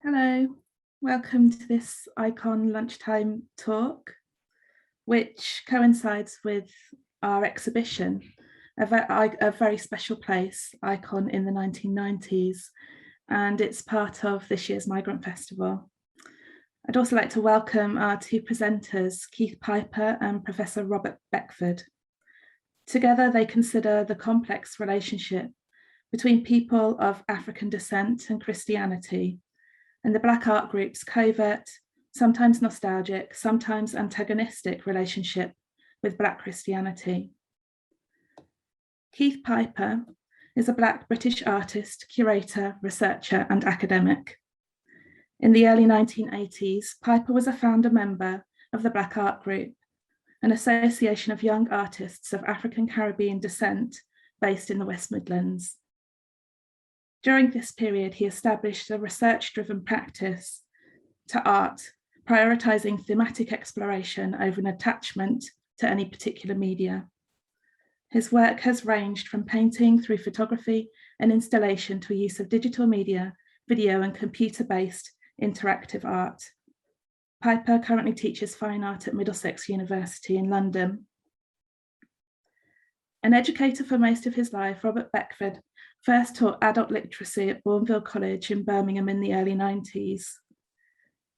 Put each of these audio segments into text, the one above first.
Hello, welcome to this Ikon lunchtime talk, which coincides with our exhibition, a very special place, Ikon in the 1990s, and it's part of this year's Migrant Festival. I'd also like to welcome our two presenters, Keith Piper and Professor Robert Beckford. Together, they consider the complex relationship between people of African descent and Christianity, and the Blk Art Group's covert, sometimes nostalgic, sometimes antagonistic relationship with Black Christianity. Keith Piper is a Black British artist, curator, researcher, and academic. In the early 1980s, Piper was a founder member of the Blk Art Group, an association of young artists of African Caribbean descent based in the West Midlands. During this period, he established a research-driven practice to art, prioritising thematic exploration over an attachment to any particular media. His work has ranged from painting through photography and installation to a use of digital media, video and computer-based interactive art. Piper currently teaches fine art at Middlesex University in London. An educator for most of his life, Robert Beckford first taught adult literacy at Bourneville College in Birmingham in the early 90s.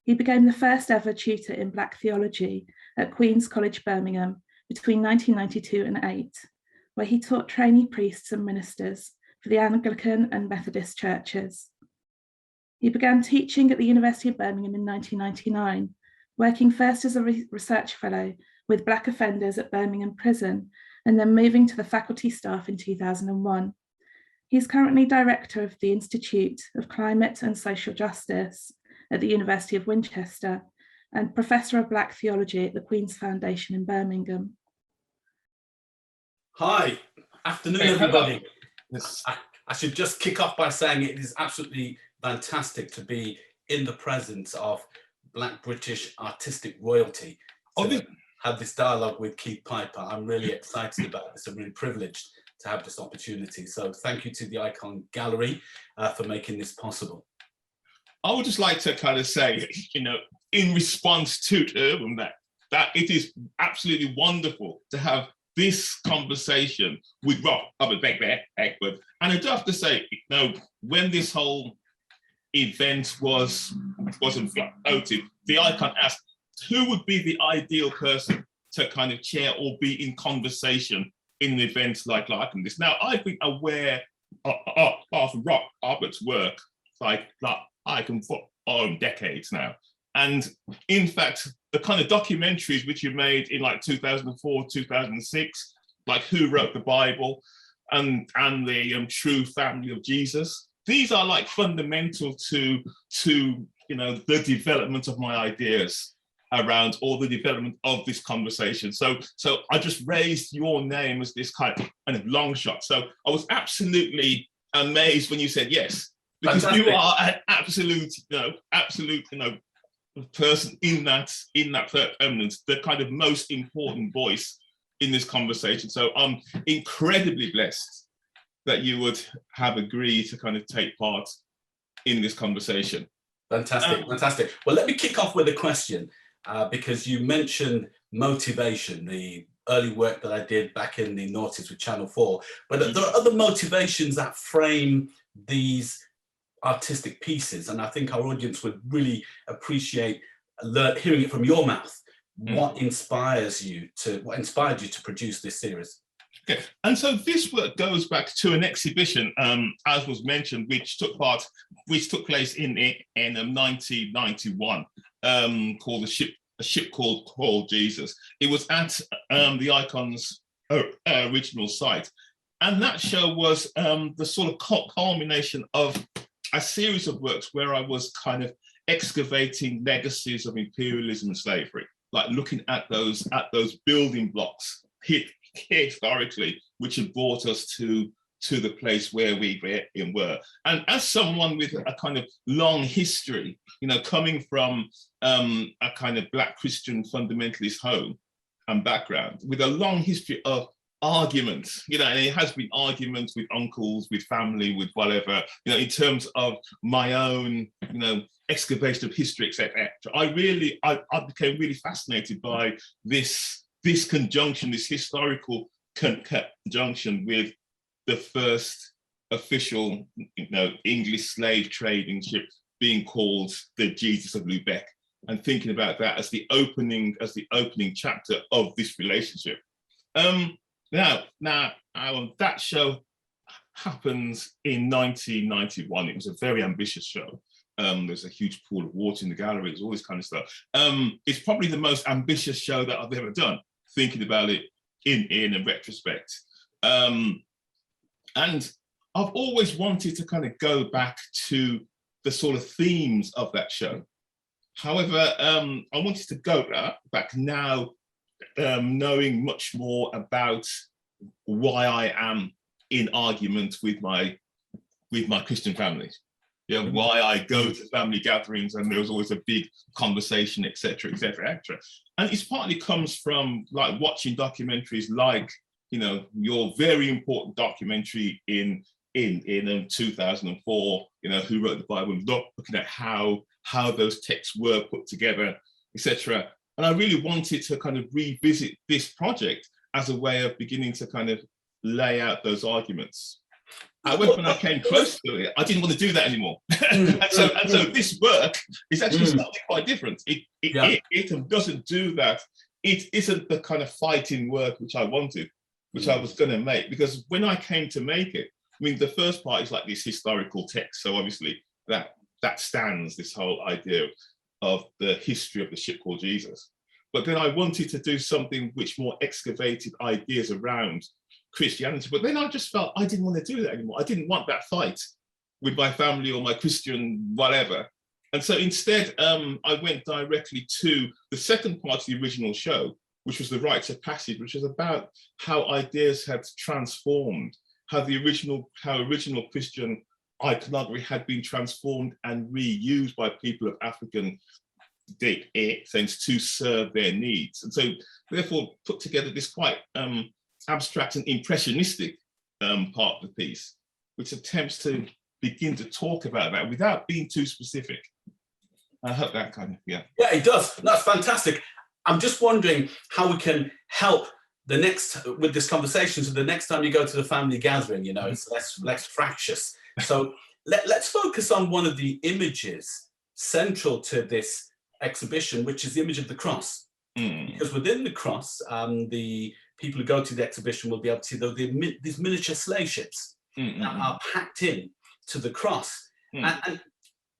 He became the first ever tutor in Black Theology at Queen's College, Birmingham between 1992 and 8, where he taught trainee priests and ministers for the Anglican and Methodist churches. He began teaching at the University of Birmingham in 1999, working first as a research fellow with Black offenders at Birmingham Prison, and then moving to the faculty staff in 2001. He's currently director of the Institute of Climate and Social Justice at the University of Winchester and Professor of Black Theology at the Queen's Foundation in Birmingham. Hi, afternoon everybody. I should just kick off by saying it is absolutely fantastic to be in the presence of Black British artistic royalty. To have this dialogue with Keith Piper. I'm really excited about this. I'm really privileged to have this opportunity. So thank you to the Ikon Gallery for making this possible. I would just like to kind of say, in response to Urban, that it is absolutely wonderful to have this conversation with Robert Beckford. And I do have to say, when this whole event was floated, the Ikon asked who would be the ideal person to kind of chair or be in conversation in an event like this. Now, I've been aware of Robert's work like Ikon for decades now. And in fact, the kind of documentaries which you made in like 2004, 2006, like Who Wrote the Bible and the True Family of Jesus, these are like fundamental to the development of my ideas around all the development of this conversation. So I just raised your name as this kind of long shot. So I was absolutely amazed when you said yes, because Fantastic. You are an absolute person in that eminence, the kind of most important voice in this conversation. So I'm incredibly blessed that you would have agreed to kind of take part in this conversation. Fantastic, fantastic. Well, let me kick off with a question. Because you mentioned motivation, the early work that I did back in the noughties with Channel 4, but there are other motivations that frame these artistic pieces, and I think our audience would really appreciate hearing it from your mouth. What inspired you to produce this series? Okay, and so this work goes back to an exhibition, as was mentioned, which took place in 1991, called A Ship Called Jesus. It was at the Ikon's original site, and that show was the sort of culmination of a series of works where I was kind of excavating legacies of imperialism and slavery, like looking at those building blocks historically, which had brought us to the place where we were. And as someone with a kind of long history, coming from a kind of Black Christian fundamentalist home and background, with a long history of arguments, you know, and it has been arguments with uncles, with family, with whatever, you know, in terms of my own, you know, excavation of history, etc. I became really fascinated by this conjunction, this historical conjunction with the first official, you know, English slave trading ship being called the Jesus of Lubeck, and thinking about that as the opening chapter of this relationship. Now, that show happens in 1991. It was a very ambitious show. There's a huge pool of water in the gallery. There's all this kind of stuff. It's probably the most ambitious show that I've ever done, thinking about it in a retrospect. And I've always wanted to kind of go back to the sort of themes of that show. However, I wanted to go back now, knowing much more about why I am in argument with my Christian family. Yeah, why I go to family gatherings and there's always a big conversation, etc., etc., etc. And it's partly comes from like watching documentaries like, you know, your very important documentary in 2004, you know, Who Wrote the Bible, looking at how those texts were put together, etc. And I really wanted to kind of revisit this project as a way of beginning to kind of lay out those arguments. However, when I came close to it, I didn't want to do that anymore. and so this work is actually something quite different. It doesn't do that. It isn't the kind of fighting work which I wanted, which I was going to make. Because when I came to make it, I mean, the first part is like this historical text. So obviously that stands this whole idea of the history of the ship called Jesus. But then I wanted to do something which more excavated ideas around Christianity. But then I just felt I didn't want to do that anymore. I didn't want that fight with my family or my Christian whatever. And so instead, I went directly to the second part of the original show, which was the rites of passage, which was about how ideas had transformed, how original Christian iconography had been transformed and reused by people of African descent to serve their needs. And so therefore put together this quite abstract and impressionistic part of the piece, which attempts to begin to talk about that without being too specific. I hope that kind of, yeah. Yeah, it does. That's fantastic. I'm just wondering how we can help with this conversation, so the next time you go to the family gathering, you know, it's less fractious. So let's focus on one of the images central to this exhibition, which is the image of the cross. Because within the cross, the people who go to the exhibition will be able to see these miniature slave ships that are packed in to the cross. And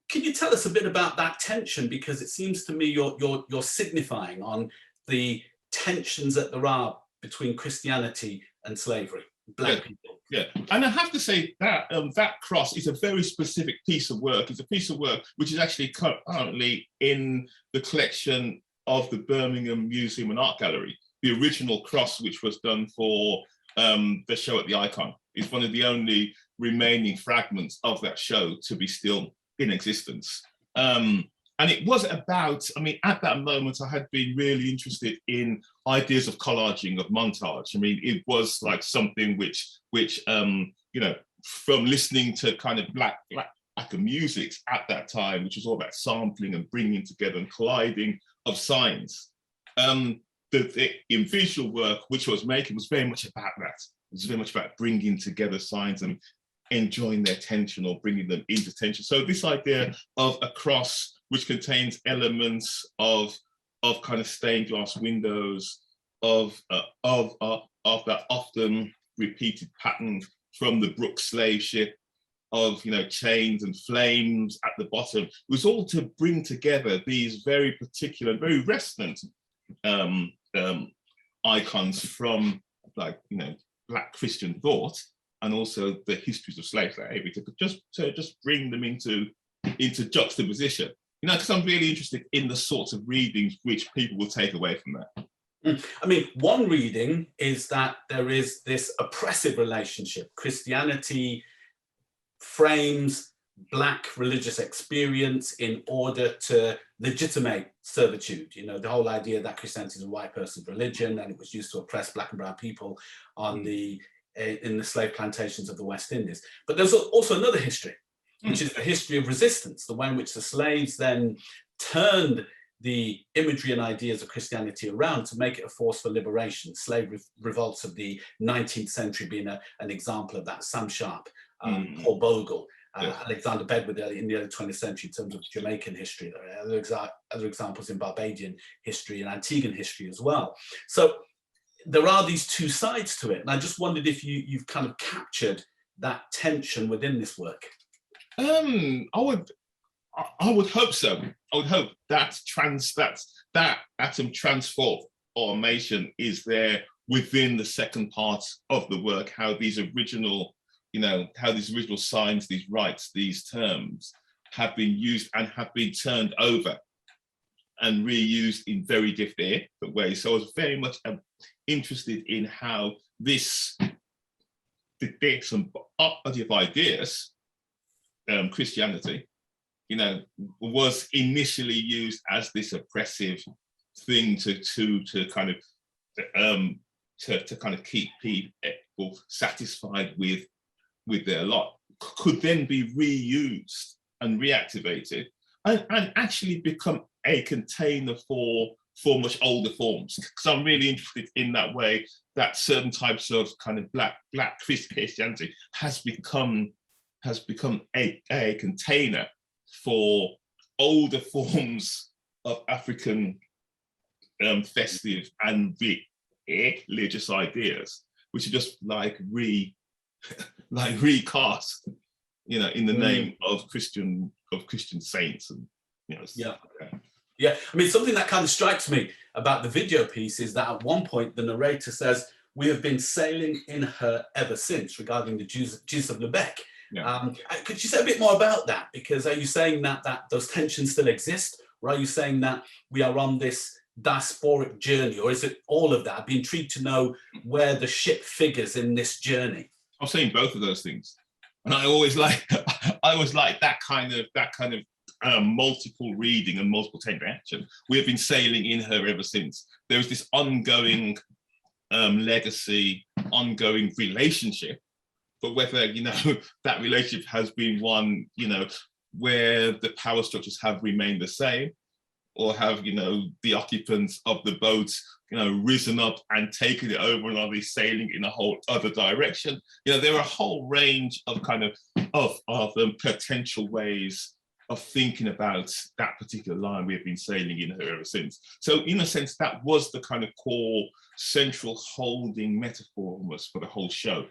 can you tell us a bit about that tension? Because it seems to me you're signifying on the tensions that there are between Christianity and slavery, Black people. Yeah, and I have to say that that cross is a very specific piece of work. It's a piece of work which is actually currently in the collection of the Birmingham Museum and Art Gallery. The original cross, which was done for the show at the Ikon, is one of the only remaining fragments of that show to be still in existence. And it was about, I mean, at that moment, I had been really interested in ideas of collaging, of montage. I mean, it was like something which you know, from listening to kind of black music at that time, which was all about sampling and bringing together and colliding of signs. The visual work which I was making was very much about that. It was very much about bringing together signs and enjoying their tension or bringing them into tension. So this idea of a cross which contains elements of kind of stained glass windows, of that often repeated pattern from the Brooke slave ship, of, you know, chains and flames at the bottom, it was all to bring together these very particular, very resonant icons from, like, you know, Black Christian thought, and also the histories of slave slavery, to just bring them into juxtaposition. You know, because I'm really interested in the sorts of readings which people will take away from that. I mean, one reading is that there is this oppressive relationship. Christianity frames Black religious experience in order to legitimate servitude. You know, the whole idea that Christianity is a white person's religion, and it was used to oppress Black and brown people on in the slave plantations of the West Indies. But there's also another history, which is the history of resistance, the way in which the slaves then turned the imagery and ideas of Christianity around to make it a force for liberation. Slave revolts of the 19th century being an example of that. Sam Sharp, Paul Bogle, Alexander Bedford in the early 20th century in terms of Jamaican history. There are other examples in Barbadian history and Antiguan history as well. So there are these two sides to it. And I just wondered if you've kind of captured that tension within this work. I would hope so. I would hope that transformation is there within the second part of the work, how these original signs, these rights, these terms have been used and have been turned over and reused in very different ways. So I was very much interested in how this body of ideas, Christianity, was initially used as this oppressive thing to kind of keep people satisfied with their lot, could then be reused and reactivated and actually become a container for much older forms. Because I'm really interested in that way that certain types of kind of black Christianity has become a container for older forms of African festive and religious ideas, which are just like recast, in the name of Christian saints, and Yeah, I mean, something that kind of strikes me about the video piece is that at one point the narrator says, "We have been sailing in her ever since," regarding the Jews of Lubeck. Yeah. Could you say a bit more about that? Because are you saying that those tensions still exist, or are you saying that we are on this diasporic journey, or is it all of that? I'd be intrigued to know where the ship figures in this journey. I'm saying both of those things, and I always like that kind of multiple reading and multiple interaction. We have been sailing in her ever since. There is this ongoing legacy, ongoing relationship. But whether, that relationship has been one, where the power structures have remained the same, or have, the occupants of the boats, risen up and taken it over and are they sailing in a whole other direction? There are a whole range of potential ways of thinking about that particular line. We have been sailing in her ever since. So in a sense, that was the kind of core central holding metaphor almost for the whole show.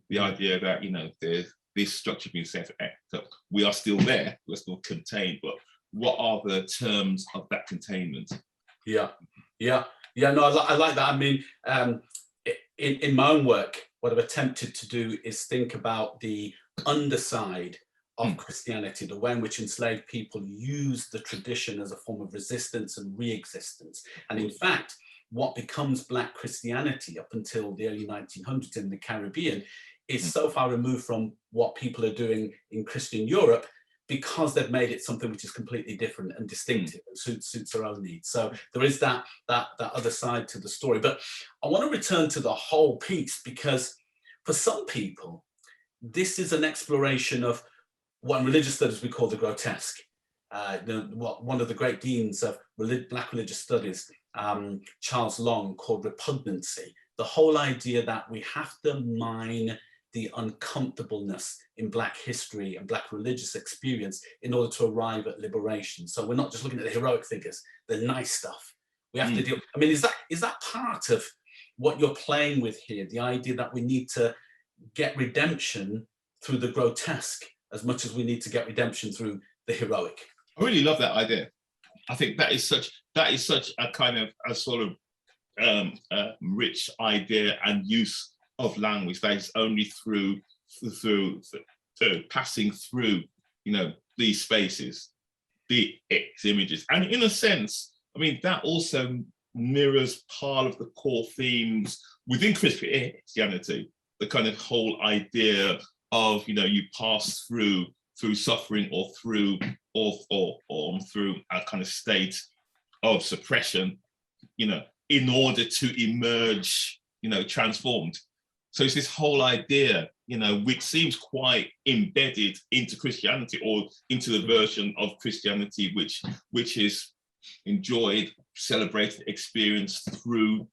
The idea that, there's this structure being set up. We are still there, we're still contained, but what are the terms of that containment? No, I like that. I mean, in my own work, what I've attempted to do is think about the underside of Christianity, the way in which enslaved people use the tradition as a form of resistance and re-existence. And in fact, what becomes Black Christianity up until the early 1900s in the Caribbean is so far removed from what people are doing in Christian Europe, because they've made it something which is completely different and distinctive and suits their own needs. So there is that other side to the story. But I want to return to the whole piece, because for some people, this is an exploration of what in religious studies we call the grotesque. One of the great deans of Black religious studies, Charles Long, called repugnancy. The whole idea that we have to mine the uncomfortableness in Black history and Black religious experience in order to arrive at liberation. So we're not just looking at the heroic figures, the nice stuff. We have to deal. I mean, is that part of what you're playing with here? The idea that we need to get redemption through the grotesque as much as we need to get redemption through the heroic. I really love that idea. I think that is such a kind of a sort of rich idea and use of language that is only through passing through, these spaces, these images. And in a sense, I mean, that also mirrors part of the core themes within Christianity, the kind of whole idea of, you pass through through suffering or through through a kind of state of suppression, you know, in order to emerge, you know, transformed. So it's this whole idea, you know, which seems quite embedded into Christianity, or into the version of Christianity which is enjoyed, celebrated, experienced through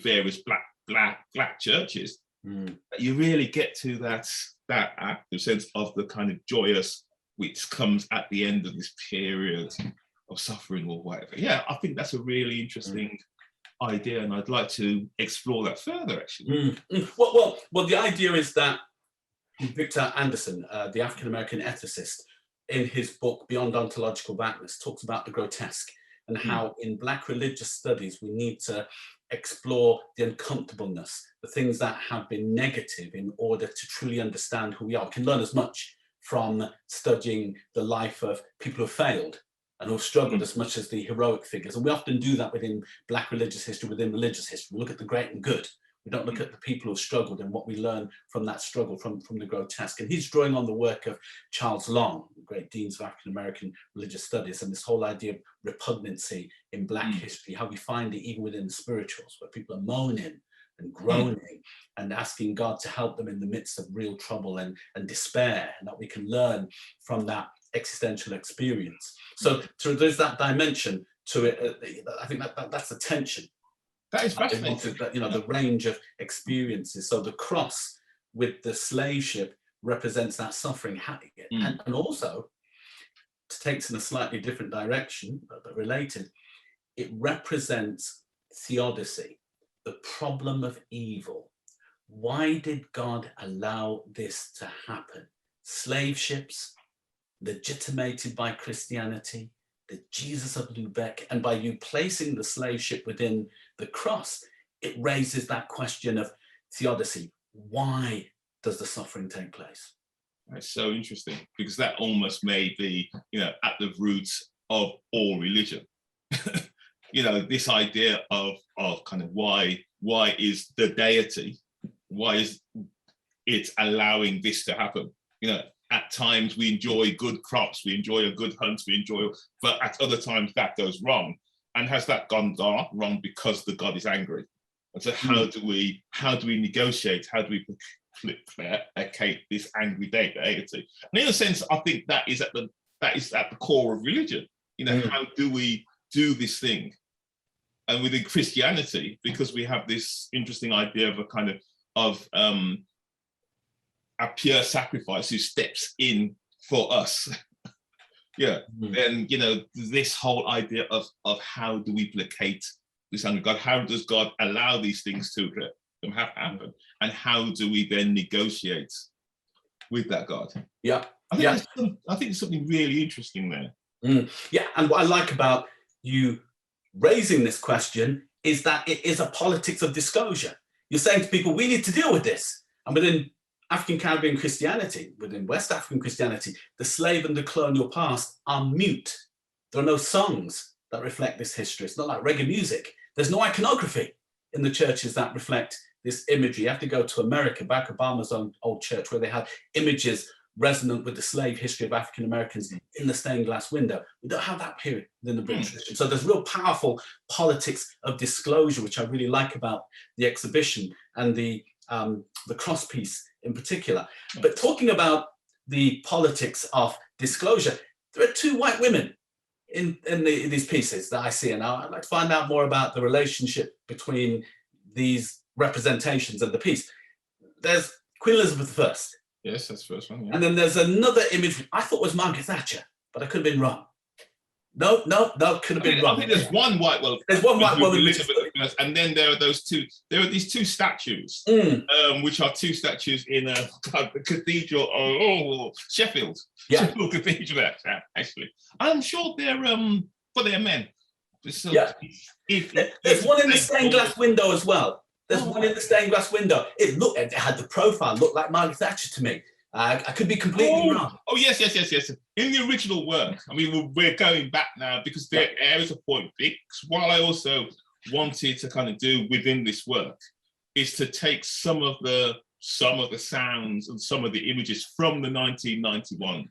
various black churches. You really get to that active sense of the kind of joyous which comes at the end of this period of suffering or whatever. Yeah, I think that's a really interesting idea, and I'd like to explore that further, actually. Well, the idea is that Victor Anderson, the African-American ethicist, in his book Beyond Ontological Blackness, talks about the grotesque and how in Black religious studies we need to explore the uncomfortableness, the things that have been negative, in order to truly understand who we are. We can learn as much from studying the life of people who have failed and who have struggled as much as the heroic figures. And we often do that within Black religious history, within religious history. We look at the great and good. We don't look at the people who have struggled and what we learn from that struggle, from the grotesque. And he's drawing on the work of Charles Long, the great deans of African-American religious studies, and this whole idea of repugnancy in Black history, how we find it even within the spirituals, where people are moaning and groaning and asking God to help them in the midst of real trouble and despair, and that we can learn from that existential experience. So there's that dimension to it. I think that's the tension. That is fascinating. You know, the range of experiences. So the cross with the slave ship represents that suffering, and also, to take it in a slightly different direction, but related, it represents theodicy, the problem of evil. Why did God allow this to happen? Slave ships, legitimated by Christianity, the Jesus of Lubeck, and by you placing the slave ship within the cross, it raises that question of theodicy. Why does the suffering take place? That's so interesting, because that almost may be, you know, at the roots of all religion. You know, this idea of kind of why is the deity, why is it allowing this to happen? You know, at times we enjoy good crops, we enjoy a good hunt, but at other times that goes wrong. And has that gone wrong because the God is angry? And so how do we negotiate? How do we placate this angry deity? And in a sense, I think that is at the core of religion. You know, how do we do this thing? And within Christianity, because we have this interesting idea of a kind of a pure sacrifice who steps in for us. Then, you know, this whole idea of how do we placate this under God? How does God allow these things to happen? And how do we then negotiate with that God? I think there's something really interesting there. Yeah, and what I like about you raising this question is that it is a politics of disclosure. You're saying to people, we need to deal with this. And within African Caribbean Christianity, within West African Christianity, the slave and the colonial past are mute. There are no songs that reflect this history. It's not like reggae music. There's no iconography in the churches that reflect this imagery. You have to go to America, Barack Obama's own old church, where they had images resonant with the slave history of African Americans in the stained glass window. We don't have that period within the British tradition. So there's real powerful politics of disclosure, which I really like about the exhibition and the cross piece in particular. But talking about the politics of disclosure, there are two white women in these pieces that I see, and I'd like to find out more about the relationship between these representations of the piece. There's Queen Elizabeth I. Yes, that's the first one. Yeah. And then there's another image I thought was Margaret Thatcher, but I could have been wrong. No, could have been wrong. I think there's one white woman. There's one white woman, and then there are those two. There are these two statues, which are two statues in a cathedral. Sheffield. Yeah. Sheffield Cathedral, actually. I'm sure they're men. So there's one in the stained glass window as well. There's one in the stained glass window. It had the profile, looked like Margaret Thatcher to me. I could be completely wrong. Oh, yes. In the original work, I mean, we're going back now because there is a point. What I also wanted to kind of do within this work is to take some of the sounds and some of the images from the 1991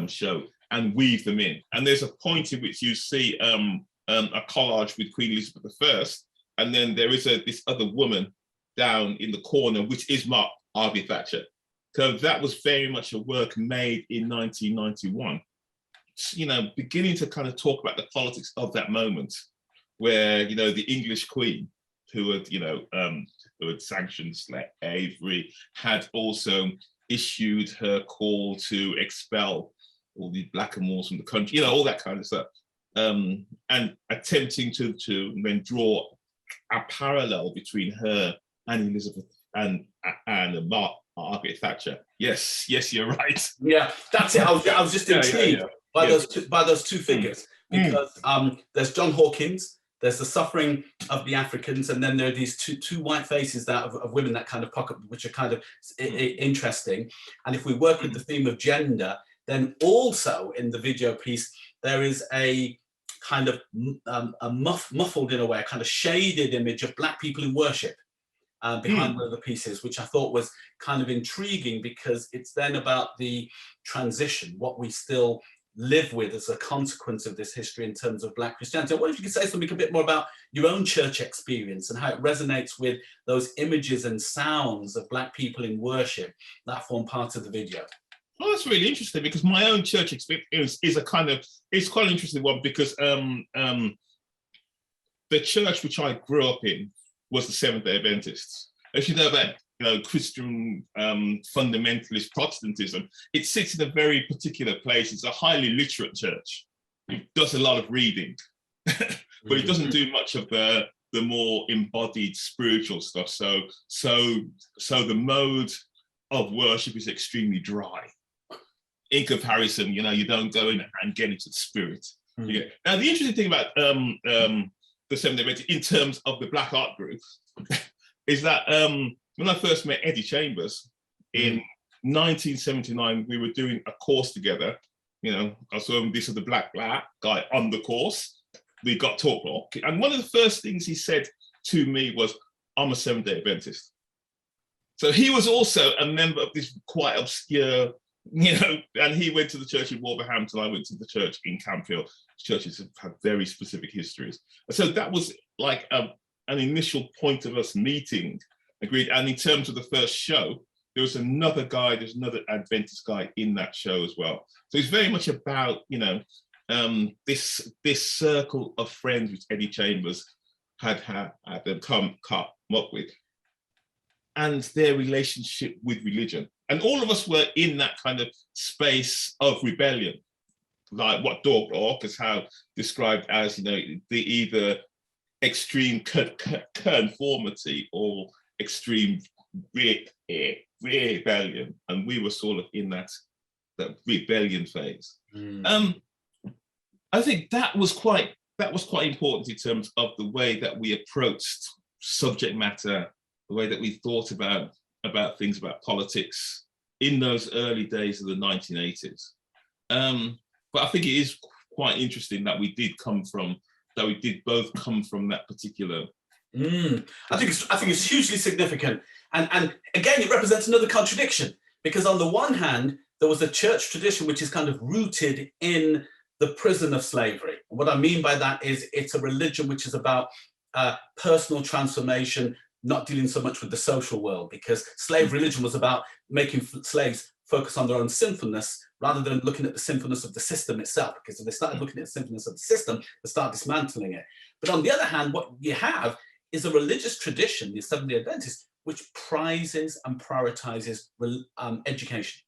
show and weave them in. And there's a point in which you see a collage with Queen Elizabeth I, and then there is this other woman down in the corner, which is Margaret Thatcher. So that was very much a work made in 1991, you know, beginning to kind of talk about the politics of that moment, where, you know, the English Queen, who had, you know, who had sanctioned slavery, had also issued her call to expel all the blackamoors from the country, you know, all that kind of stuff, and attempting to then draw a parallel between her and Elizabeth and Margaret Thatcher. Yes, you're right. Yeah, that's it. I was just intrigued by those two figures, because there's John Hawkins, there's the suffering of the Africans, and then there are these two white faces that of women that kind of pocket, which are kind of interesting. And if we work with the theme of gender, then also in the video piece there is a kind of muffled, in a way, a kind of shaded image of Black people in worship behind one of the pieces, which I thought was kind of intriguing, because it's then about the transition, what we still live with as a consequence of this history in terms of Black Christianity. I wonder if you could say something a bit more about your own church experience and how it resonates with those images and sounds of Black people in worship that form part of the video. Well, that's really interesting, because my own church experience is quite an interesting one, because the church which I grew up in was the Seventh-day Adventists. As you know about, you know, Christian fundamentalist Protestantism, it sits in a very particular place. It's a highly literate church. It does a lot of reading, but it doesn't do much of the more embodied spiritual stuff. So the mode of worship is extremely dry. In comparison, you know, you don't go in and get into the spirit. Yeah. Now, the interesting thing about the Seventh-day Adventists in terms of the Blk Art Group is that when I first met Eddie Chambers in 1979, we were doing a course together. You know, I saw him, this is the black guy on the course. We got talk, and one of the first things he said to me was, "I'm a Seventh-day Adventist." So he was also a member of this quite obscure, you know, and he went to the church in Wolverhampton, I went to the church in Campfield. Churches have very specific histories. So that was like an initial point of us meeting, agreed. And in terms of the first show, there was another Adventist guy in that show as well. So it's very much about, you know, this circle of friends which Eddie Chambers had come up with, and their relationship with religion. And all of us were in that kind of space of rebellion, like what Blk has how described as, you know, the either extreme conformity or extreme rebellion, and we were sort of in that rebellion phase. I think that was quite important in terms of the way that we approached subject matter, the way that we thought about things, about politics in those early days of the 1980s. But I think it is quite interesting that we did both come from that particular. I think it's hugely significant, and again, it represents another contradiction, because on the one hand, there was a church tradition which is kind of rooted in the prison of slavery. And what I mean by that is it's a religion which is about personal transformation, not dealing so much with the social world, because slave religion was about making slaves focus on their own sinfulness rather than looking at the sinfulness of the system itself, because if they started looking at the sinfulness of the system, they start dismantling it. But on the other hand, what you have is a religious tradition, the Seventh-day Adventists, which prizes and prioritizes education.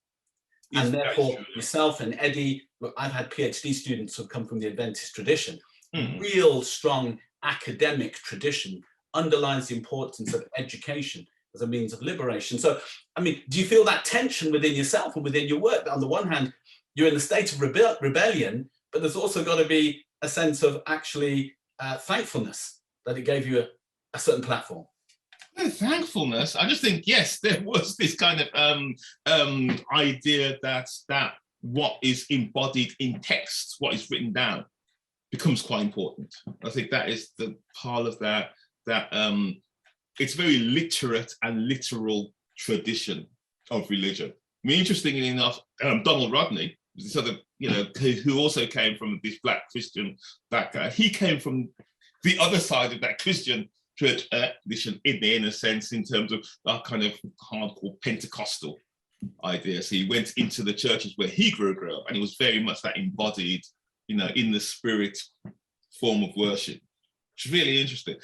And therefore, myself and Eddie, look, I've had PhD students who've come from the Adventist tradition. Real strong academic tradition underlines the importance of education as a means of liberation. So, I mean, do you feel that tension within yourself and within your work? That on the one hand, you're in a state of rebellion, but there's also got to be a sense of actually thankfulness that it gave you a certain platform. No, thankfulness. I just think, yes, there was this kind of idea that what is embodied in text, what is written down, becomes quite important. I think that is the part of that it's very literate and literal tradition of religion. I mean, interestingly enough, Donald Rodney, sort of, you know, who also came from this Black Christian background. He came from the other side of that Christian tradition, in a sense, in terms of that kind of hardcore Pentecostal idea. So he went into the churches where he grew up, and it was very much that embodied, you know, in the spirit form of worship. It's really interesting.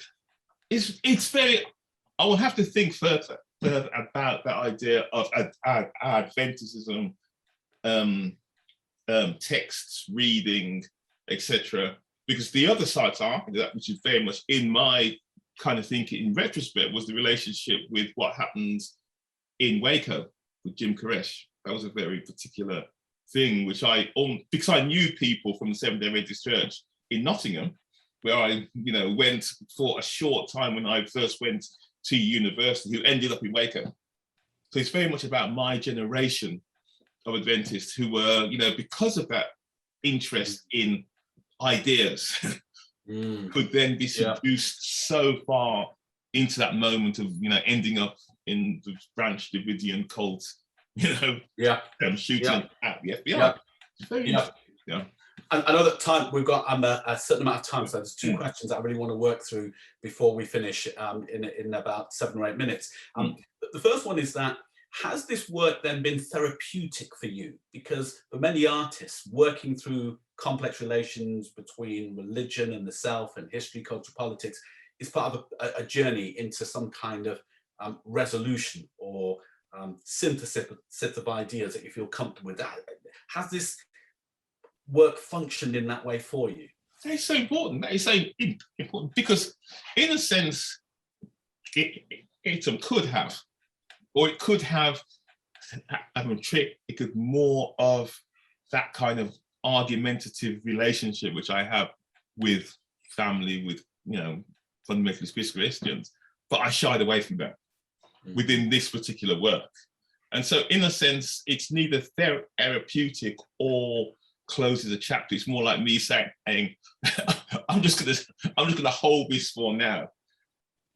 It's very, I will have to think further about that idea of Adventism, texts, reading, etc. Because the other side are, which is very much in my kind of thinking in retrospect, was the relationship with what happens in Waco with Jim Koresh. That was a very particular thing, which because I knew people from the Seventh-day Adventist Church in Nottingham, where I, you know, went for a short time when I first went to university, who ended up in Waco. So it's very much about my generation of Adventists who were, you know, because of that interest in ideas, could then be seduced so far into that moment of, you know, ending up in the Branch Davidian cult, you know, shooting at the FBI. It's very interesting. I know that time we've got a certain amount of time, so there's two questions I really want to work through before we finish in about 7 or 8 minutes. The first one is that, has this work then been therapeutic for you? Because for many artists, working through complex relations between religion and the self and history, culture, politics is part of a journey into some kind of resolution or synthesis of ideas that you feel comfortable with. Has this work functioned in that way for you? That is so important. That is so important because, in a sense, it could have, or it could have a trick. It could more of that kind of argumentative relationship which I have with family, with, you know, fundamentalist Christians, but I shied away from that within this particular work. And so, in a sense, it's neither therapeutic or closes a chapter. It's more like me saying, I'm just gonna hold this for now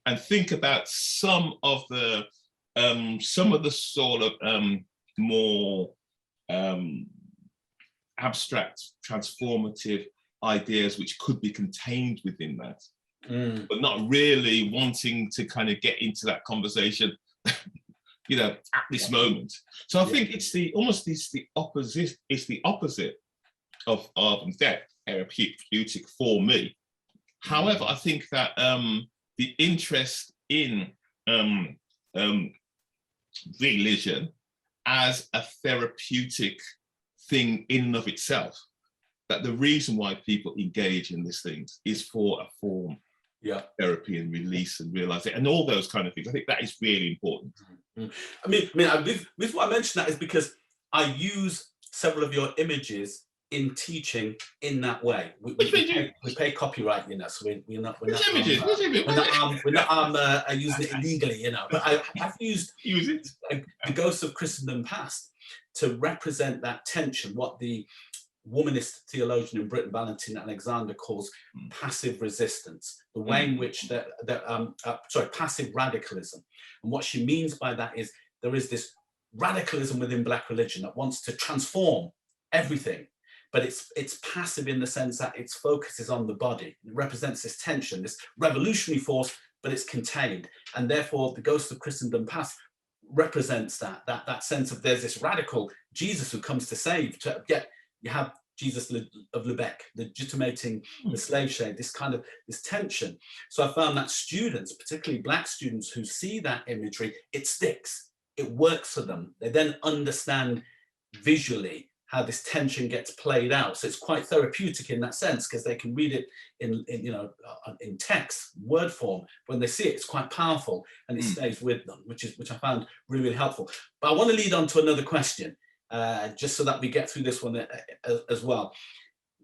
and think about some of the sort of more abstract, transformative ideas which could be contained within that, but not really wanting to kind of get into that conversation, you know, at this moment. So I think it's the opposite. It's the opposite of that therapeutic for me. However, I think that the interest in religion as a therapeutic thing in and of itself, that the reason why people engage in these things is for a form of therapy and release and realize it and all those kind of things. I think that is really important. I mean, the reason why I mention that is because I use several of your images in teaching in that way. We pay copyright, you know, so we're not using it illegally, you know. But I've used the Ghosts of Christendom Past to represent that tension, what the womanist theologian in Britain, Valentina Alexander, calls passive resistance, the way in which passive radicalism. And what she means by that is there is this radicalism within Black religion that wants to transform everything, but it's passive in the sense that its focus is on the body. It represents this tension, this revolutionary force, but it's contained. And therefore, the Ghost of Christendom Past represents that sense of there's this radical Jesus who comes to save. You have Jesus of Lubeck legitimating the slave trade, this tension. So I found that students, particularly Black students who see that imagery, it sticks, it works for them. They then understand visually how this tension gets played out. So it's quite therapeutic in that sense, because they can read it in text, word form. When they see it, it's quite powerful and it stays with them, which I found really, really helpful. But I want to lead on to another question, just so that we get through this one as well.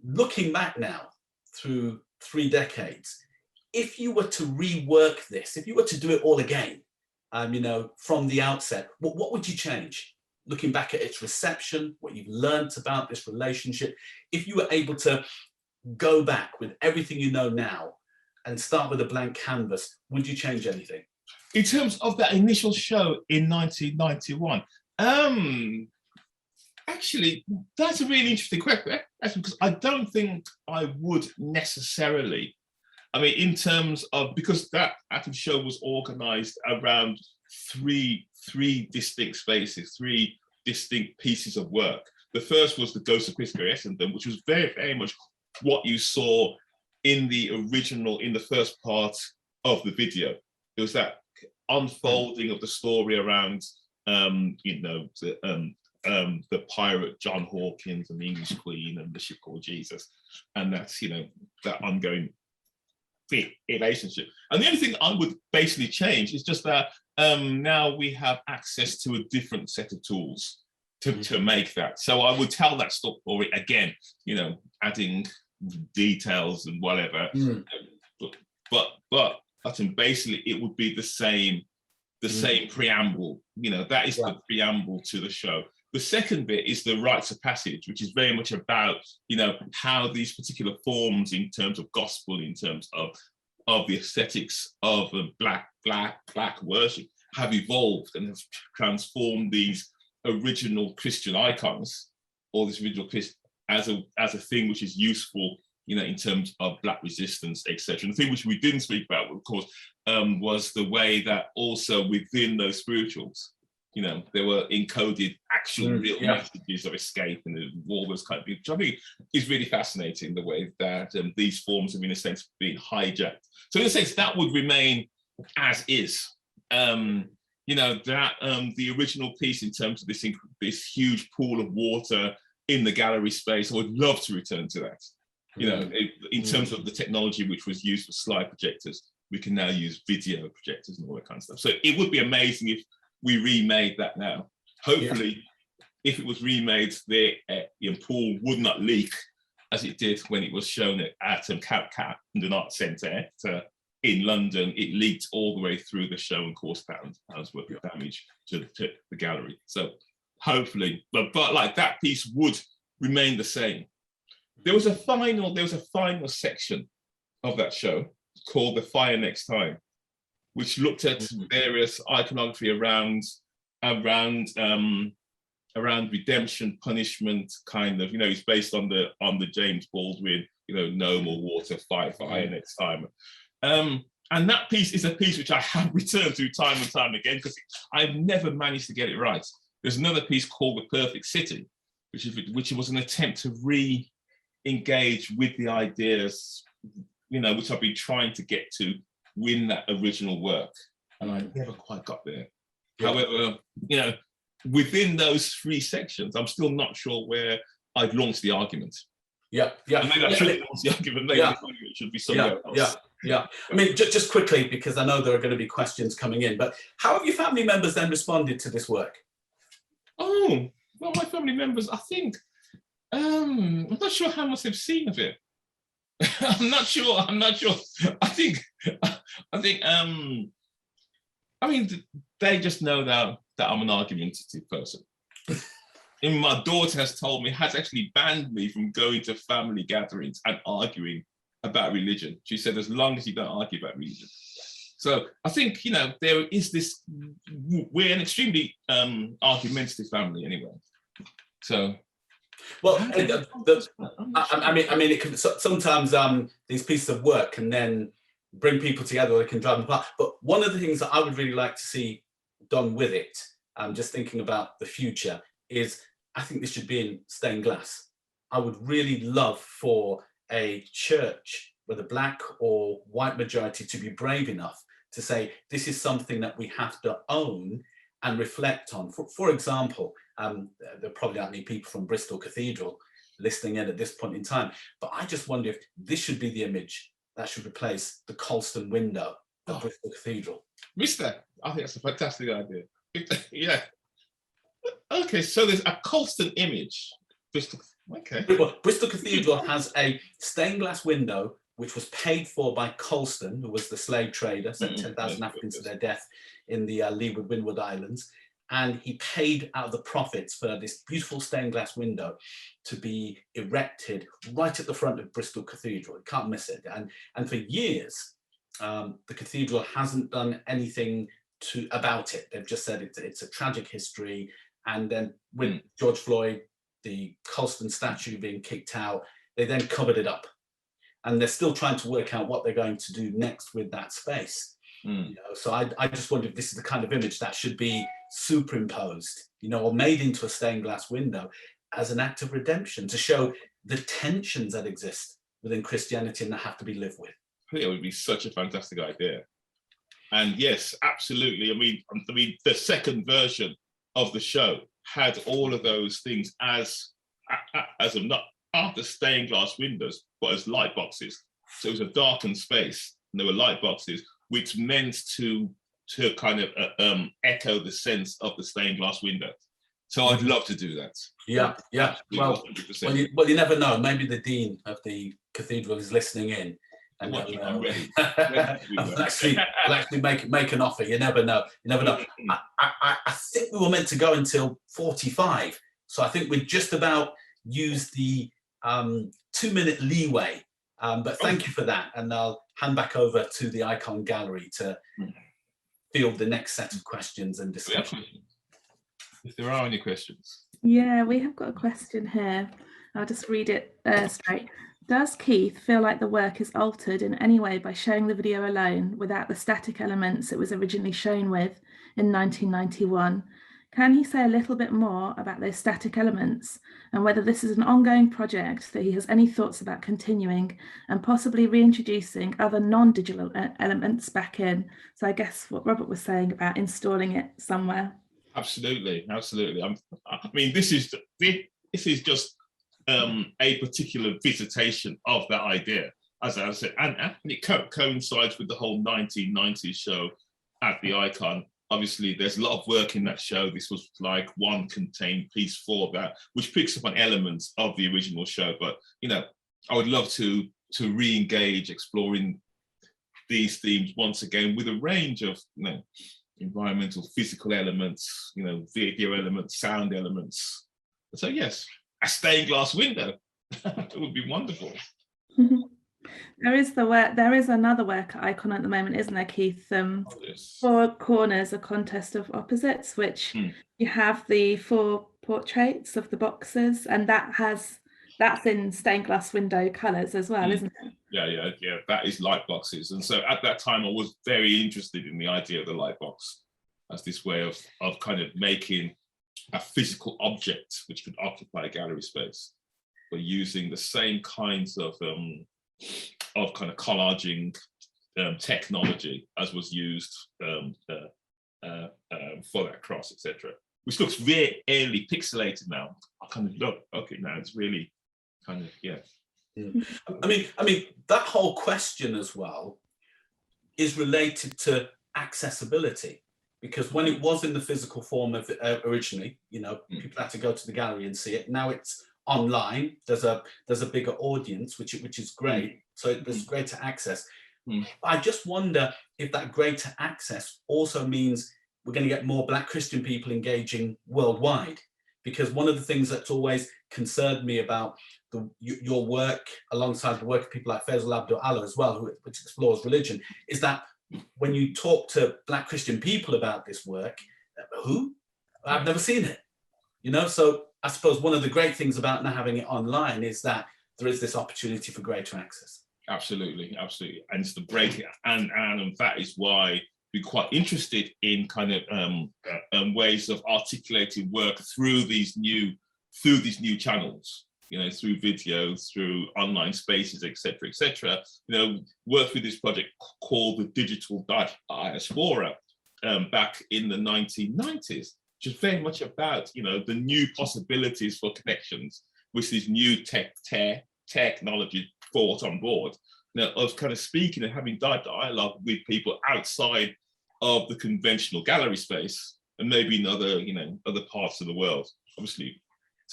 Looking back now through 3 decades, if you were to rework this, if you were to do it all again, from the outset, what would you change? Looking back at its reception, what you've learned about this relationship, if you were able to go back with everything you know now and start with a blank canvas, would you change anything? In terms of that initial show in 1991, Actually, that's a really interesting question, because I don't think I would necessarily. I mean, in terms of, because that actual show was organized around three distinct spaces, three distinct pieces of work. The first was the Ghost of Christopher Essendon, which was very, very much what you saw in the original, in the first part of the video. It was that unfolding of the story around, you know, the pirate John Hawkins and the English Queen and the ship called Jesus, and that's, you know, that ongoing relationship. And the only thing I would basically change is just that now we have access to a different set of tools to make that. So I would tell that story again, you know, adding details and whatever. But basically it would be the same preamble. You know, that is the preamble to the show. The second bit is the rites of passage, which is very much about, you know, how these particular forms in terms of gospel, in terms of the aesthetics of black worship have evolved and have transformed these original Christian icons, or this original Christ, as a thing which is useful, you know, in terms of black resistance, etc. And the thing which we didn't speak about, of course, was the way that also within those spirituals, you know, there were encoded actual real messages of escape and all those kind of things, which I think is really fascinating, the way that these forms have, in a sense, been hijacked. So in a sense, that would remain as is. You know, that the original piece in terms of this huge pool of water in the gallery space, I would love to return to that. You know, in terms of the technology which was used for slide projectors, we can now use video projectors and all that kind of stuff. So it would be amazing if we remade that now. Hopefully, if it was remade, the pool would not leak as it did when it was shown at Camden Art Centre in London. It leaked all the way through the show and caused pounds worth of damage to the gallery. So hopefully, but like that piece would remain the same. There was a final section of that show called The Fire Next Time, which looked at various iconography around redemption, punishment, kind of, you know, it's based on the James Baldwin, you know, no more water, fire next time. And that piece is a piece which I have returned to time and time again, because I've never managed to get it right. There's another piece called The Perfect City, which was an attempt to re-engage with the ideas, you know, which I've been trying to get to win that original work, and I never quite got there. However, you know, within those three sections, I'm still not sure where I'd launched the argument. And maybe I shouldn't launch the argument. Maybe it should be somewhere else. I mean, just quickly, because I know there are going to be questions coming in, but how have your family members then responded to this work? Oh, well, my family members, I think, I'm not sure how much they've seen of it. I'm not sure. I think, I mean, they just know that I'm an argumentative person. And my daughter has actually banned me from going to family gatherings and arguing about religion. She said, as long as you don't argue about religion. So I think, you know, there is this, we're an extremely argumentative family anyway. So. Well, I mean, it can sometimes these pieces of work can then bring people together, or they can drive them apart. But one of the things that I would really like to see done with it, just thinking about the future, is I think this should be in stained glass. I would really love for a church with a black or white majority to be brave enough to say, this is something that we have to own and reflect on. For example, there probably aren't any people from Bristol Cathedral listening in at this point in time, but I just wonder if this should be the image that should replace the Colston window of Bristol Cathedral. Mister, I think that's a fantastic idea. Yeah. Okay, so there's a Colston image. Bristol, okay. Well, Bristol Cathedral has a stained glass window which was paid for by Colston, who was the slave trader, sent 10,000 Africans to their death in the Leeward Windward Islands. And he paid out of the profits for this beautiful stained glass window to be erected right at the front of Bristol Cathedral. You can't miss it. And for years, the cathedral hasn't done anything about it. They've just said it's a tragic history. And then when George Floyd the Colston statue being kicked out, they then covered it up. And they're still trying to work out what they're going to do next with that space. You know, so I just wonder if this is the kind of image that should be superimposed, you know, or made into a stained glass window as an act of redemption to show the tensions that exist within Christianity and that have to be lived with. I think it would be such a fantastic idea. And yes, absolutely. I mean, the second version of the show had all of those things as not after stained glass windows, but as light boxes. So it was a darkened space, and there were light boxes, which meant to kind of echo the sense of the stained glass window. So I'd love to do that. Yeah. Well, you never know. Maybe the dean of the cathedral is listening in, and will actually make an offer. You never know. I think we were meant to go until 45, so I think we just about used the 2-minute leeway. But thank you for that, and I'll hand back over to the Ikon gallery to field the next set of questions and discussion. If there are any questions. Yeah, we have got a question here. I'll just read it straight. Does Keith feel like the work is altered in any way by showing the video alone without the static elements it was originally shown with in 1991? Can he say a little bit more about those static elements and whether this is an ongoing project that he has any thoughts about continuing and possibly reintroducing other non-digital elements back in? So I guess what Robert was saying about installing it somewhere. Absolutely. I mean, this is just a particular visitation of that idea, as I said, and it coincides with the whole 1990s show at the Ikon. Obviously, there's a lot of work in that show. This was like one contained piece for that, which picks up on elements of the original show. But, you know, I would love to re-engage exploring these themes once again with a range of, you know, environmental, physical elements, you know, video elements, sound elements. So yes, a stained glass window. It would be wonderful. There is another work at Ikon at the moment, isn't there, Keith? Yes. 4 Corners, a contest of opposites, which you have the 4 portraits of the boxes, and that's in stained glass window colours as well, isn't it? Yeah. That is light boxes. And so at that time, I was very interested in the idea of the light box as this way of kind of making a physical object which could occupy a gallery space, but using the same kinds of kind of collaging technology as was used for that cross, etc. Which looks very early pixelated now. I kind of look, okay, now it's really kind of, yeah. I mean, that whole question as well is related to accessibility, because when it was in the physical form of originally, you know, people had to go to the gallery and see it. Now it's online. There's a bigger audience, which is great. So there's greater access. I just wonder if that greater access also means we're going to get more Black Christian people engaging worldwide, because one of the things that's always concerned me about your work, alongside the work of people like Faisal Abdul-Allah as well, which explores religion, is that when you talk to Black Christian people about this work, who? I've never seen it, you know? So I suppose one of the great things about now having it online is that there is this opportunity for greater access. Absolutely. And it's the break, and that is why we're quite interested in kind of ways of articulating work through these new channels, you know, through video, through online spaces, etc. You know, worked with this project called the Digital Diaspora back in the 1990s, which is very much about, you know, the new possibilities for connections with this new technology brought on board. You know, of kind of speaking and having dialogue with people outside of the conventional gallery space, and maybe in other parts of the world, obviously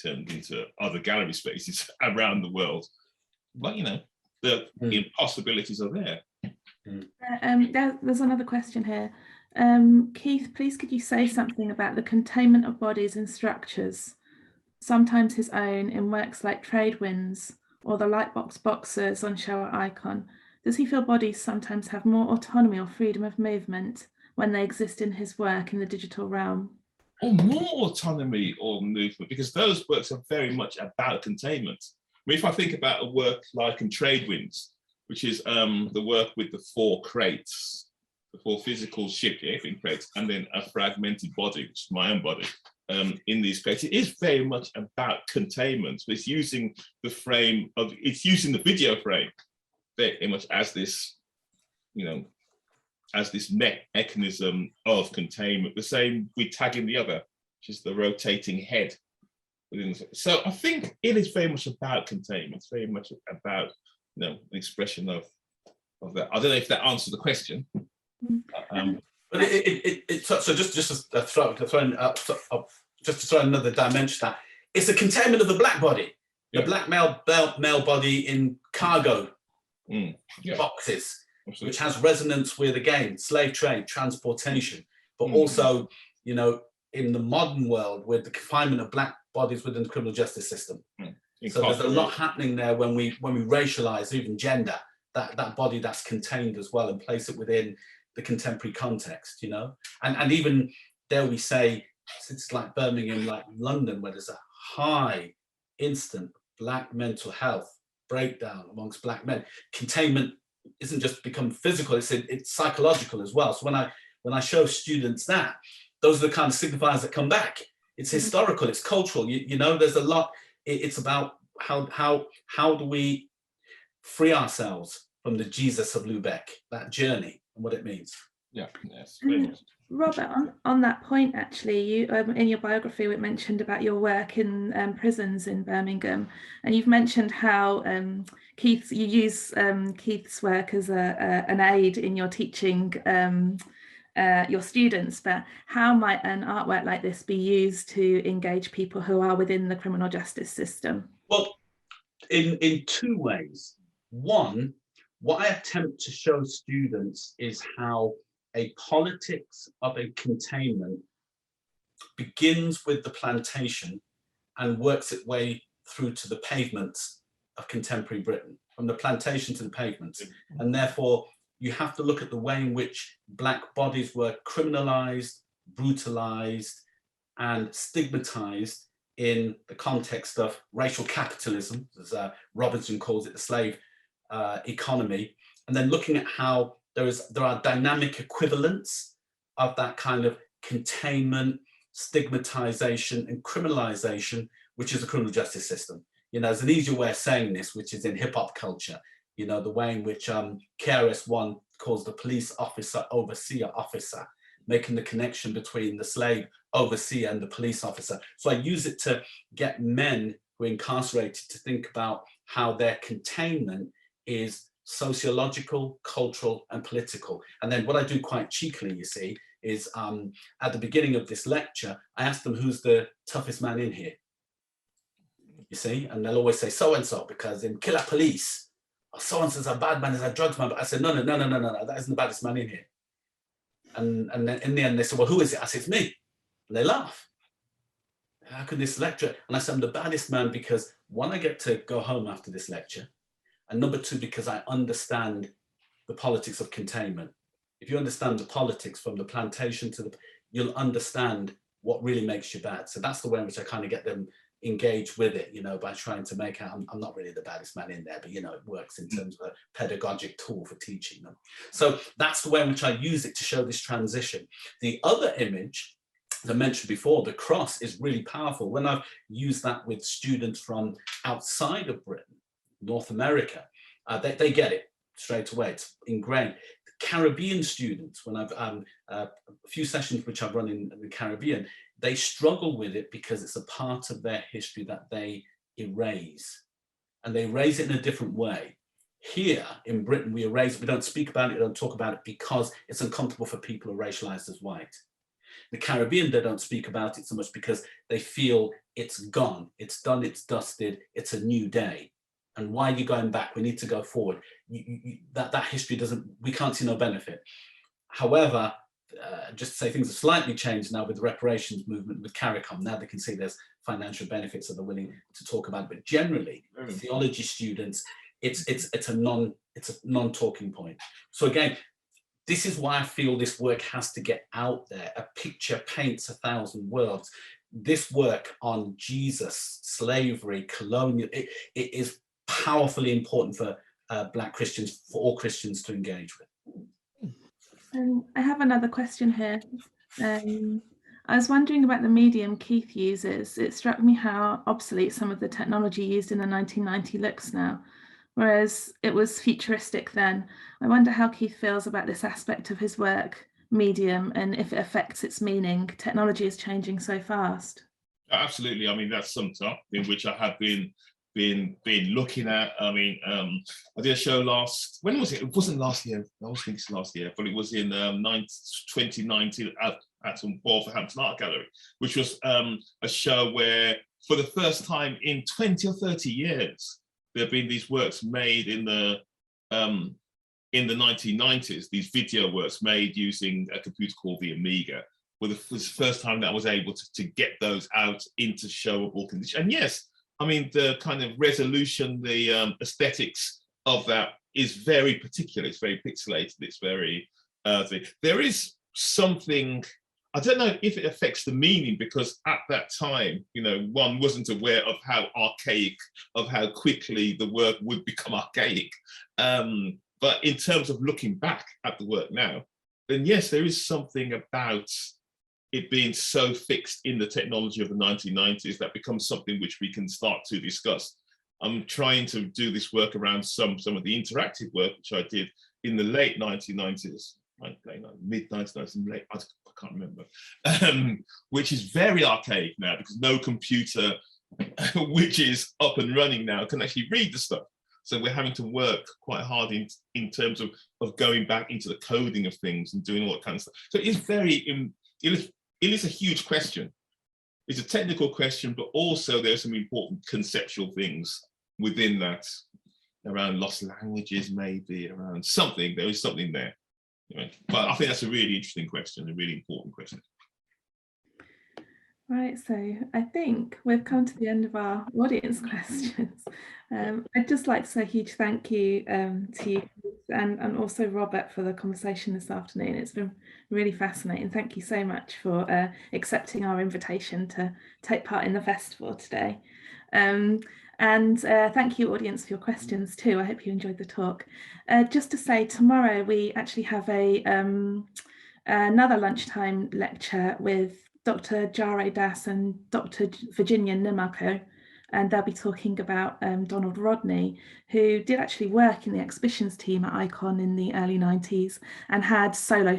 turned into other gallery spaces around the world. But, you know, the possibilities are there. There's another question here. Keith, please could you say something about the containment of bodies and structures, sometimes his own, in works like Trade Winds or the Lightbox boxes on show at Ikon? Does he feel bodies sometimes have more autonomy or freedom of movement when they exist in his work in the digital realm? or more autonomy or movement, because those works are very much about containment. I mean, if I think about a work like in Trade Winds, which is the work with the 4 crates, the 4 physical shipwrecking crates, and then a fragmented body, which is my own body, in these crates, it is very much about containment. It's using the frame of, it's using the video frame very much as this, you know, as this mechanism of containment. The same with tagging the other, which is the rotating head within the, so I think it is very much about containment. It's very much about, you know, the expression of that. I don't know if that answers the question. But so just to throw another dimension, that it's a containment of the black body, the black male body in cargo boxes, absolutely, which has resonance with, again, slave trade, transportation, but also, you know, in the modern world with the confinement of black bodies within the criminal justice system. So there's a lot happening there when we racialize even gender, that body that's contained as well, and place it within the contemporary context, you know. And even dare we say, it's like Birmingham, like London, where there's a high instant black mental health breakdown amongst black men. Containment isn't just become physical, it's psychological as well. So when I show students that, those are the kind of signifiers that come back. It's historical, it's cultural, you know, there's a lot. It's about how do we free ourselves from the Jesus of Lubeck, that journey and what it means. Yeah, yes, very much. Robert, on that point, actually, you in your biography, it mentioned about your work in prisons in Birmingham, and you've mentioned how you use Keith's work as an aid in your teaching your students. But how might an artwork like this be used to engage people who are within the criminal justice system? Well, in 2 ways. One, what I attempt to show students is how a politics of a containment begins with the plantation and works its way through to the pavements of contemporary Britain, from the plantation to the pavements. And therefore, you have to look at the way in which black bodies were criminalized, brutalized, and stigmatized in the context of racial capitalism, as Robinson calls it, the slave economy, and then looking at how there are dynamic equivalents of that kind of containment, stigmatization, and criminalization, which is the criminal justice system. You know, there's an easier way of saying this, which is in hip hop culture. You know, the way in which KRS-One calls the police officer overseer officer, making the connection between the slave overseer and the police officer. So I use it to get men who are incarcerated to think about how their containment is sociological, cultural, and political. And then what I do quite cheekily, you see, is at the beginning of this lecture, I ask them, who's the toughest man in here? You see, and they'll always say so-and-so, because in Killer Police, so-and-so's a bad man, is a drugs man. But I said, no, that isn't the baddest man in here. And then in the end, they said, well, who is it? I said, it's me. And they laugh. How could this lecture? And I said, I'm the baddest man because, one, I get to go home after this lecture. And number 2, because I understand the politics of containment. If you understand the politics from the plantation to you'll understand what really makes you bad. So that's the way in which I kind of get them engaged with it, you know, by trying to make out, I'm not really the baddest man in there, but, you know, it works in terms of a pedagogic tool for teaching them. So that's the way in which I use it to show this transition. The other image, as I mentioned before, the cross, is really powerful. When I've used that with students from outside of Britain, North America, they get it straight away. It's ingrained. The Caribbean students, when I've a few sessions which I've run in the Caribbean, they struggle with it because it's a part of their history that they erase, and they erase it in a different way. Here in Britain, we erase it. We don't speak about it. We don't talk about it because it's uncomfortable for people who are racialized as white. The Caribbean, they don't speak about it so much because they feel it's gone, it's done, it's dusted, it's a new day. And why are you going back? We need to go forward. That history we can't see no benefit. However, just to say things have slightly changed now with the reparations movement, with CARICOM. Now they can see there's financial benefits that they're willing to talk about. But generally, theology students, it's a non-talking point. So again, this is why I feel this work has to get out there. A picture paints 1,000 words. This work on Jesus, slavery, colonial, it is powerfully important for Black Christians, for all Christians to engage with. I have another question here. I was wondering about the medium Keith uses. It struck me how obsolete some of the technology used in the 1990s looks now, whereas it was futuristic then. I wonder how Keith feels about this aspect of his work, medium, and if it affects its meaning. Technology is changing so fast. Absolutely. I mean, that's something in which I have been looking at. I mean, I did a show when was it? It wasn't last year. I was thinking it's last year, but it was in 2019 at some Wolverhampton Art Gallery, which was a show where, for the first time in 20 or 30 years, there have been these works made in the 1990s. These video works made using a computer called the Amiga. Well, it was the first time that I was able to get those out into showable condition. And yes, I mean, the kind of resolution, the aesthetics of that is very particular. It's very pixelated. It's very earthy. There is something, I don't know if it affects the meaning, because at that time, you know, one wasn't aware of how archaic, of how quickly the work would become archaic. But in terms of looking back at the work now, then yes, there is something about it being so fixed in the technology of the 1990s that becomes something which we can start to discuss. I'm trying to do this work around some of the interactive work, which I did in the late 1990s, mid 1990s, I can't remember, which is very archaic now, because no computer which is up and running now can actually read the stuff. So we're having to work quite hard in terms of going back into the coding of things and doing all that kind of stuff. So it is a huge question. It's a technical question, but also there's some important conceptual things within that, around lost languages, maybe around something. There is something there. But I think that's a really interesting question, a really important question. Right, so I think we've come to the end of our audience questions. I'd just like to say a huge thank you to you and also Robert for the conversation this afternoon. It's been really fascinating. Thank you so much for accepting our invitation to take part in the festival today. And thank you, audience, for your questions too. I hope you enjoyed the talk. Just to say, tomorrow we actually have another lunchtime lecture with Dr. Jare Das and Dr. Virginia Nimako, and they'll be talking about Donald Rodney, who did actually work in the exhibitions team at Ikon in the early 90s and had solo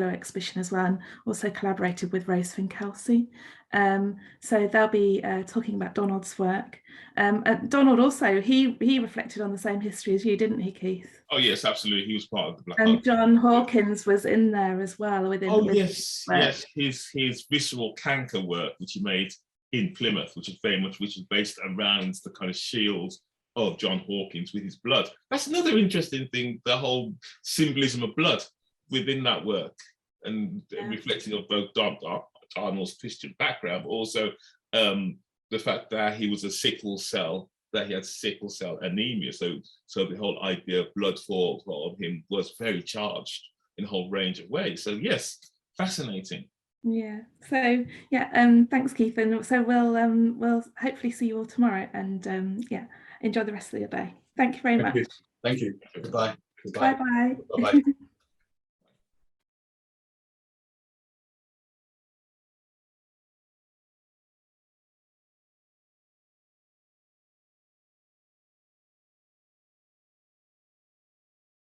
exhibition as well, and also collaborated with Rose Finn-Kelsey. So they'll be talking about Donald's work. Donald also, he reflected on the same history as you, didn't he, Keith? Oh yes, absolutely. He was part of the Black Art And John Hawkins was in there as well. Yes, his visceral canker work, which he made in Plymouth, which is based around the kind of shield of John Hawkins with his blood. That's another interesting thing, the whole symbolism of blood within that work, and reflecting of both Arnold's Christian background, but also the fact that he was he had sickle cell anemia. So the whole idea of blood for him was very charged in a whole range of ways. So yes, fascinating. Yeah. So yeah, thanks, Keith. And so we'll hopefully see you all tomorrow. And yeah, enjoy the rest of your day. Thank you very much. Thank you. Goodbye. Bye bye.